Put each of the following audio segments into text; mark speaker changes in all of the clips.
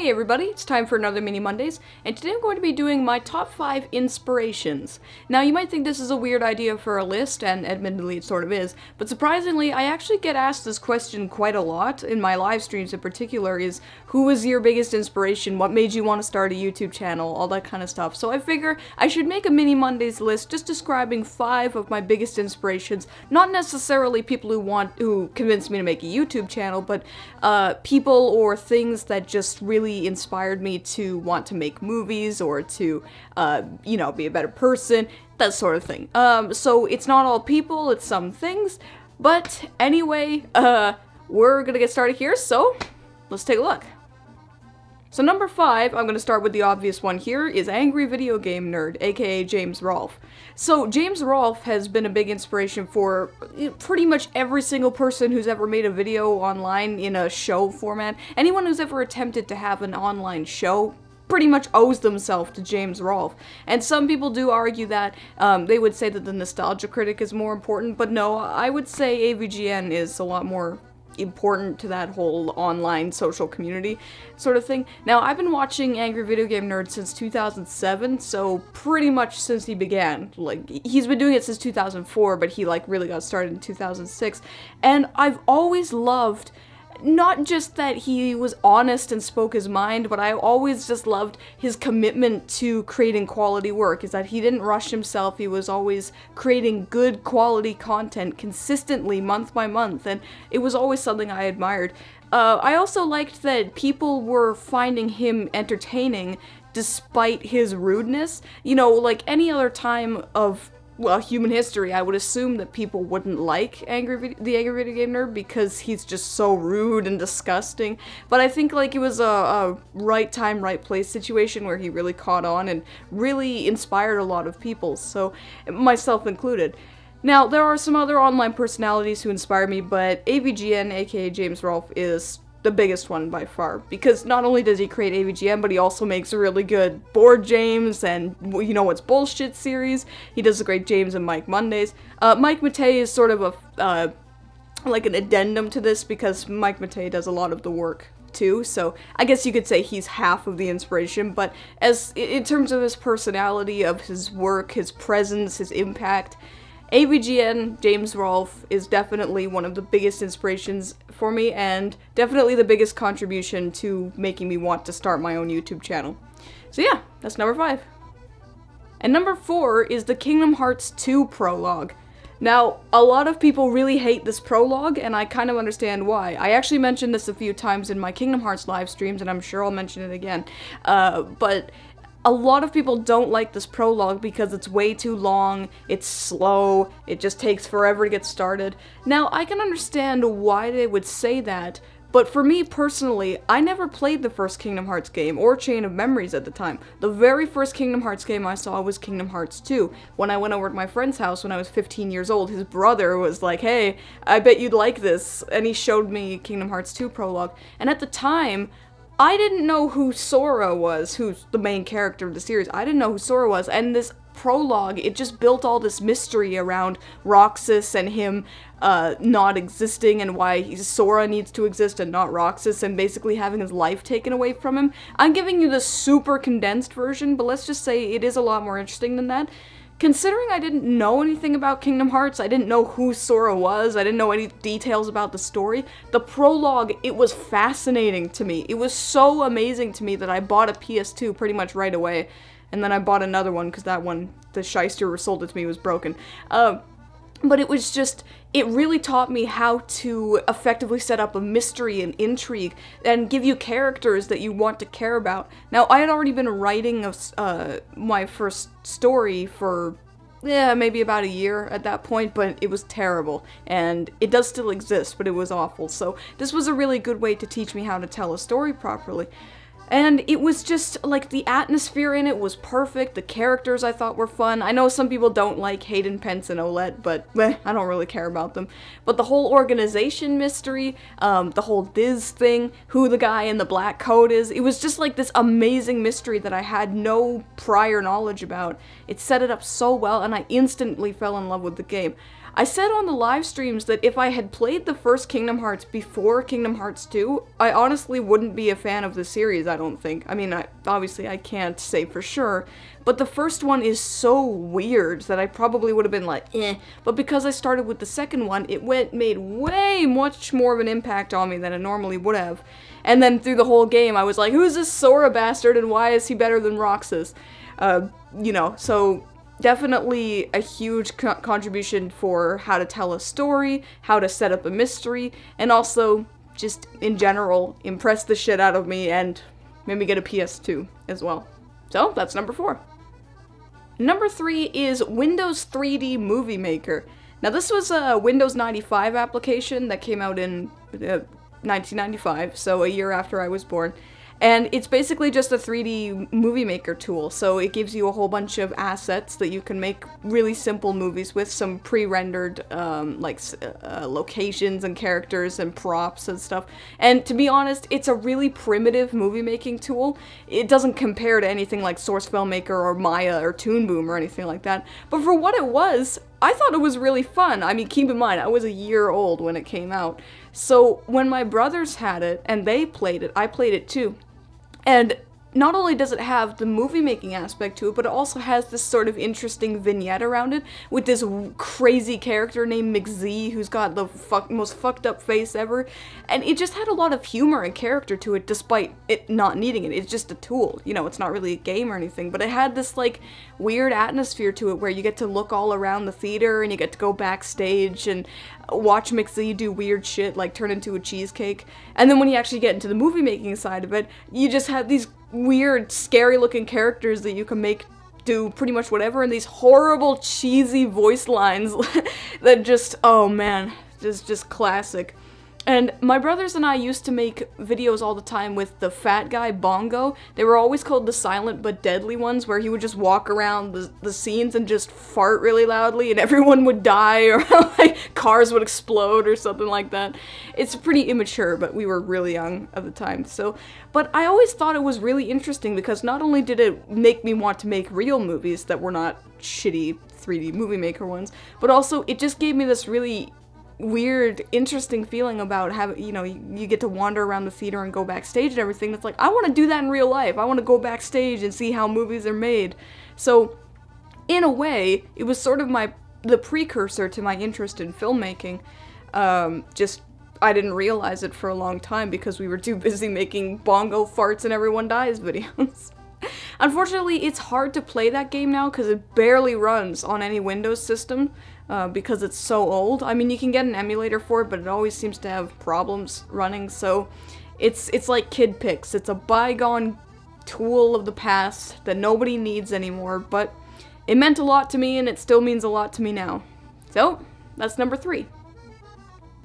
Speaker 1: Hey everybody, it's time for another Mini Mondays, and today I'm going to be doing my top 5 inspirations. Now you might think this is a weird idea for a list, and admittedly it sort of is, but surprisingly I actually get asked this question quite a lot, in my live streams in particular, is who was your biggest inspiration, what made you want to start a YouTube channel, all that kind of stuff. So I figure I should make a Mini Mondays list just describing 5 of my biggest inspirations, not necessarily people who convinced me to make a YouTube channel, but people or things that just really inspired me to want to make movies or to, you know, be a better person, that sort of thing. So it's not all people, it's some things, but anyway, we're gonna get started here, so let's take a look. So number 5, I'm gonna start with the obvious one here, is Angry Video Game Nerd, aka James Rolfe. So James Rolfe has been a big inspiration for pretty much every single person who's ever made a video online in a show format. Anyone who's ever attempted to have an online show pretty much owes themselves to James Rolfe. And some people do argue that they would say that the nostalgia critic is more important, but no, I would say AVGN is a lot more important to that whole online social community sort of thing. Now, I've been watching Angry Video Game Nerd since 2007, so pretty much since he began. Like, he's been doing it since 2004, but he, like, really got started in 2006, and I've always loved not just that he was honest and spoke his mind, but I always just loved his commitment to creating quality work, is that he didn't rush himself, he was always creating good quality content consistently month by month, and it was always something I admired. I also liked that people were finding him entertaining despite his rudeness. You know, like any other time of human history, I would assume that people wouldn't like the Angry Video Game Nerd because he's just so rude and disgusting, but I think like it was a right time, right place situation where he really caught on and really inspired a lot of people, so myself included. Now, there are some other online personalities who inspire me, but AVGN, aka James Rolfe, is the biggest one by far, because not only does he create AVGN, but he also makes a really good Board James and You Know What's Bullshit series. He does a great James and Mike Mondays. Mike Matei is sort of a, like an addendum to this, because Mike Matei does a lot of the work too, so I guess you could say he's half of the inspiration, but as in terms of his personality, of his work, his presence, his impact, AVGN, James Rolfe, is definitely one of the biggest inspirations for me, and definitely the biggest contribution to making me want to start my own YouTube channel. So yeah, that's number 5. And number 4 is the Kingdom Hearts 2 prologue. Now, a lot of people really hate this prologue, and I kind of understand why. I actually mentioned this a few times in my Kingdom Hearts live streams, and I'm sure I'll mention it again, but a lot of people don't like this prologue because it's way too long, it's slow, it just takes forever to get started. Now, I can understand why they would say that, but for me personally, I never played the first Kingdom Hearts game, or Chain of Memories at the time. The very first Kingdom Hearts game I saw was Kingdom Hearts 2. When I went over to my friend's house when I was 15 years old, his brother was like, "Hey, I bet you'd like this," and he showed me Kingdom Hearts 2 prologue, and at the time, I didn't know who Sora was, who's the main character of the series. I didn't know who Sora was, and this prologue, it just built all this mystery around Roxas and him not existing, and why Sora needs to exist and not Roxas, and basically having his life taken away from him. I'm giving you the super condensed version, but let's just say it is a lot more interesting than that. Considering I didn't know anything about Kingdom Hearts, I didn't know who Sora was, I didn't know any details about the story, the prologue, it was fascinating to me. It was so amazing to me that I bought a PS2 pretty much right away, and then I bought another one because that one, the shyster who sold it to me, was broken. But it was just, it really taught me how to effectively set up a mystery and intrigue and give you characters that you want to care about. Now, I had already been writing my first story for, maybe about a year at that point, but it was terrible, and it does still exist, but it was awful. So this was a really good way to teach me how to tell a story properly. And it was just, like, the atmosphere in it was perfect, the characters I thought were fun. I know some people don't like Hayden Pence and Olette, but I don't really care about them. But the whole organization mystery, the whole Diz thing, who the guy in the black coat is, it was just like this amazing mystery that I had no prior knowledge about. It set it up so well, and I instantly fell in love with the game. I said on the live streams that if I had played the first Kingdom Hearts before Kingdom Hearts 2, I honestly wouldn't be a fan of the series, I don't think. I mean, obviously I can't say for sure, but the first one is so weird that I probably would have been like, eh. But because I started with the second one, it made way much more of an impact on me than it normally would have. And then through the whole game, I was like, who's this Sora bastard and why is he better than Roxas? You know, so definitely a huge contribution for how to tell a story, how to set up a mystery, and also just in general impressed the shit out of me and made me get a PS2 as well. So that's number 4. Number 3 is Windows 3D Movie Maker. Now this was a Windows 95 application that came out in 1995, so a year after I was born. And it's basically just a 3D movie maker tool, so it gives you a whole bunch of assets that you can make really simple movies with, some pre-rendered locations and characters and props and stuff. And to be honest, it's a really primitive movie making tool. It doesn't compare to anything like Source Filmmaker or Maya or Toon Boom or anything like that. But for what it was, I thought it was really fun. I mean, keep in mind, I was a year old when it came out. So when my brothers had it and they played it, I played it too. And not only does it have the movie making aspect to it, but it also has this sort of interesting vignette around it with this crazy character named McZ who's got the most fucked up face ever. And it just had a lot of humor and character to it despite it not needing it. It's just a tool, you know, it's not really a game or anything, but it had this like weird atmosphere to it where you get to look all around the theater and you get to go backstage and watch McZ do weird shit like turn into a cheesecake. And then when you actually get into the movie making side of it, you just have these weird, scary looking characters that you can make do pretty much whatever, and these horrible, cheesy voice lines that just, oh man, just classic. And my brothers and I used to make videos all the time with the fat guy Bongo. They were always called the silent but deadly ones, where he would just walk around the scenes and just fart really loudly and everyone would die or like cars would explode or something like that. It's pretty immature, but we were really young at the time. So, but I always thought it was really interesting because not only did it make me want to make real movies that were not shitty 3D movie maker ones, but also it just gave me this really weird, interesting feeling about having, you know, you get to wander around the theater and go backstage and everything. That's like, I want to do that in real life. I want to go backstage and see how movies are made. So, in a way, it was sort of the precursor to my interest in filmmaking. Just, I didn't realize it for a long time because we were too busy making Bongo farts and everyone dies videos. Unfortunately, it's hard to play that game now because it barely runs on any Windows system. Because it's so old. I mean, you can get an emulator for it, but it always seems to have problems running, so it's like Kid Pix. It's a bygone tool of the past that nobody needs anymore, but it meant a lot to me, and it still means a lot to me now. So, that's number 3.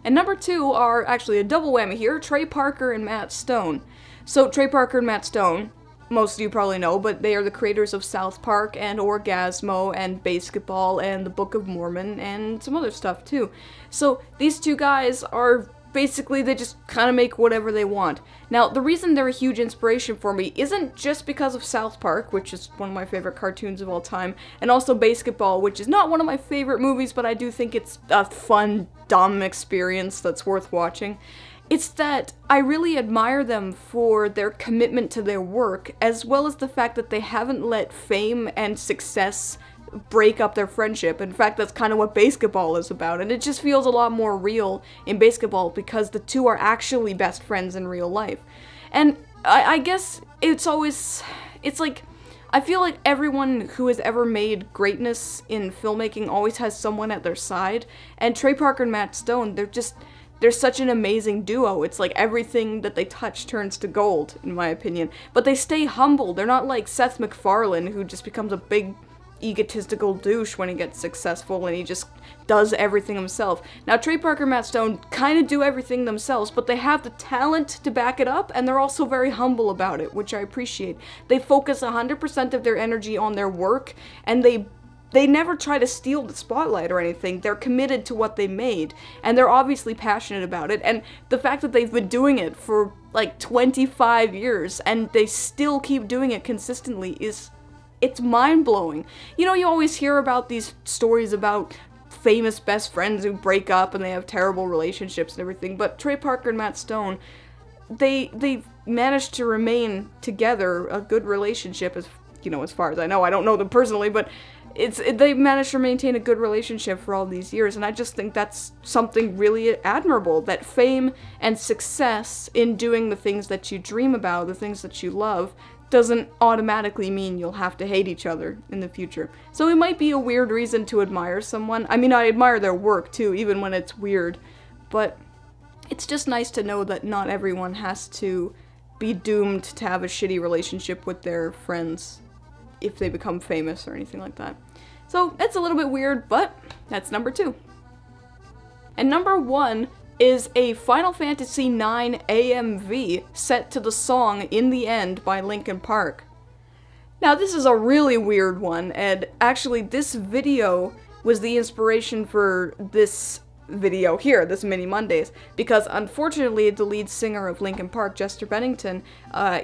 Speaker 1: And number 2 are actually a double whammy here, Trey Parker and Matt Stone. So, Trey Parker and Matt Stone, most of you probably know, but they are the creators of South Park and Orgasmo and Basketball and the Book of Mormon and some other stuff too. So these two guys are basically, they just kind of make whatever they want. Now, the reason they're a huge inspiration for me isn't just because of South Park, which is one of my favorite cartoons of all time, and also Basketball, which is not one of my favorite movies, but I do think it's a fun, dumb experience that's worth watching. It's that I really admire them for their commitment to their work, as well as the fact that they haven't let fame and success break up their friendship. In fact, that's kind of what Basketball is about, and it just feels a lot more real in Basketball because the two are actually best friends in real life. And I guess it's like, I feel like everyone who has ever made greatness in filmmaking always has someone at their side, and Trey Parker and Matt Stone, they're such an amazing duo. It's like everything that they touch turns to gold, in my opinion. But they stay humble. They're not like Seth MacFarlane, who just becomes a big egotistical douche when he gets successful and he just does everything himself. Now, Trey Parker and Matt Stone kind of do everything themselves, but they have the talent to back it up, and they're also very humble about it, which I appreciate. They focus 100% of their energy on their work, and they never try to steal the spotlight or anything. They're committed to what they made, and they're obviously passionate about it, and the fact that they've been doing it for like 25 years, and they still keep doing it consistently it's mind-blowing. You know, you always hear about these stories about famous best friends who break up and they have terrible relationships and everything, but Trey Parker and Matt Stone, they managed to remain together, a good relationship, as you know, as far as I know. I don't know them personally, but they managed to maintain a good relationship for all these years, and I just think that's something really admirable, that fame and success in doing the things that you dream about, the things that you love, doesn't automatically mean you'll have to hate each other in the future. So it might be a weird reason to admire someone. I mean, I admire their work too, even when it's weird, but it's just nice to know that not everyone has to be doomed to have a shitty relationship with their friends if they become famous or anything like that. So it's a little bit weird, but that's number 2. And number 1 is a Final Fantasy IX AMV set to the song In the End by Linkin Park. Now this is a really weird one, and actually this video was the inspiration for this video here, this Mini Mondays, because unfortunately the lead singer of Linkin Park, Chester Bennington,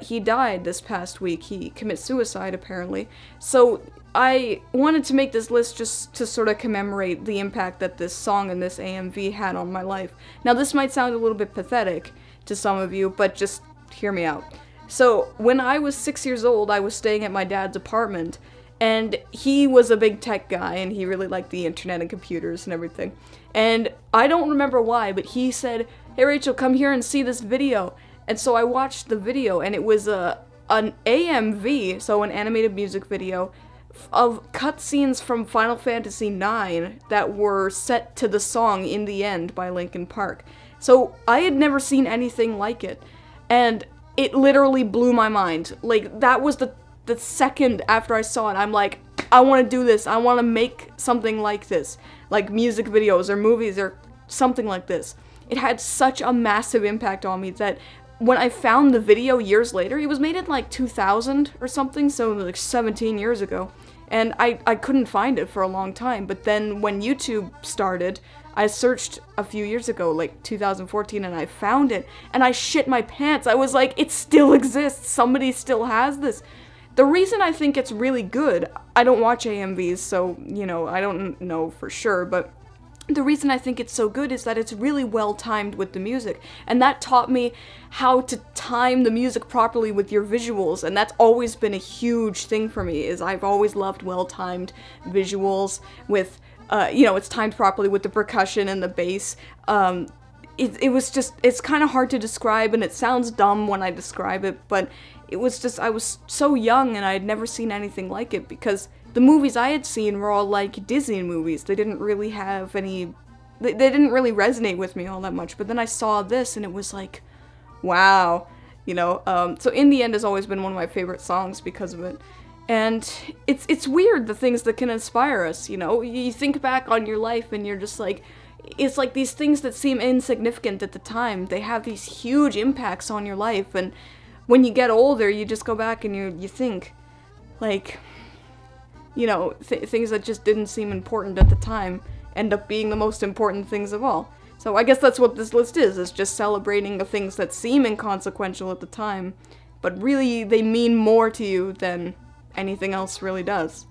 Speaker 1: he died this past week. He committed suicide apparently. So I wanted to make this list just to sort of commemorate the impact that this song and this AMV had on my life. Now this might sound a little bit pathetic to some of you, but just hear me out. So when I was 6 years old, I was staying at my dad's apartment, and he was a big tech guy, and he really liked the internet and computers and everything. And I don't remember why, but he said, "Hey Rachel, come here and see this video." And so I watched the video, and it was an AMV, so an animated music video, of cutscenes from Final Fantasy IX that were set to the song In the End by Linkin Park. So I had never seen anything like it, and it literally blew my mind. Like, that was the second after I saw it, I'm like, I want to do this. I want to make something like this. Like music videos or movies or something like this. It had such a massive impact on me that when I found the video years later, it was made in like 2000 or something, so like 17 years ago. And I couldn't find it for a long time, but then when YouTube started, I searched a few years ago, like 2014, and I found it, and I shit my pants. I was like, it still exists, somebody still has this. The reason I think it's really good, I don't watch AMVs, so, you know, I don't know for sure, but the reason I think it's so good is that it's really well timed with the music, and that taught me how to time the music properly with your visuals, and that's always been a huge thing for me, is I've always loved well-timed visuals with, you know, it's timed properly with the percussion and the bass. It was just, it's kind of hard to describe, and it sounds dumb when I describe it, but it was just, I was so young and I had never seen anything like it, because the movies I had seen were all like Disney movies. They didn't really have any, they didn't really resonate with me all that much, but then I saw this and it was like, wow, you know. So In the End has always been one of my favorite songs because of it. And it's weird, the things that can inspire us, you know. You think back on your life and you're just like, it's like these things that seem insignificant at the time, they have these huge impacts on your life, and when you get older, you just go back and you think, like, you know, things that just didn't seem important at the time end up being the most important things of all. So I guess that's what this list is just celebrating the things that seem inconsequential at the time, but really they mean more to you than anything else really does.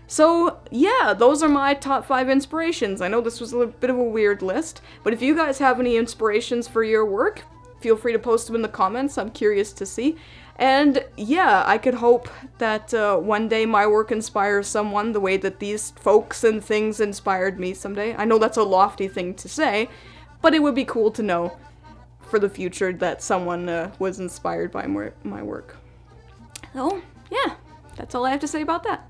Speaker 1: So yeah, those are my top 5 inspirations. I know this was a bit of a weird list, but if you guys have any inspirations for your work, feel free to post them in the comments. I'm curious to see. And yeah, I could hope that one day my work inspires someone the way that these folks and things inspired me someday. I know that's a lofty thing to say, but it would be cool to know for the future that someone was inspired by my work. So yeah, that's all I have to say about that.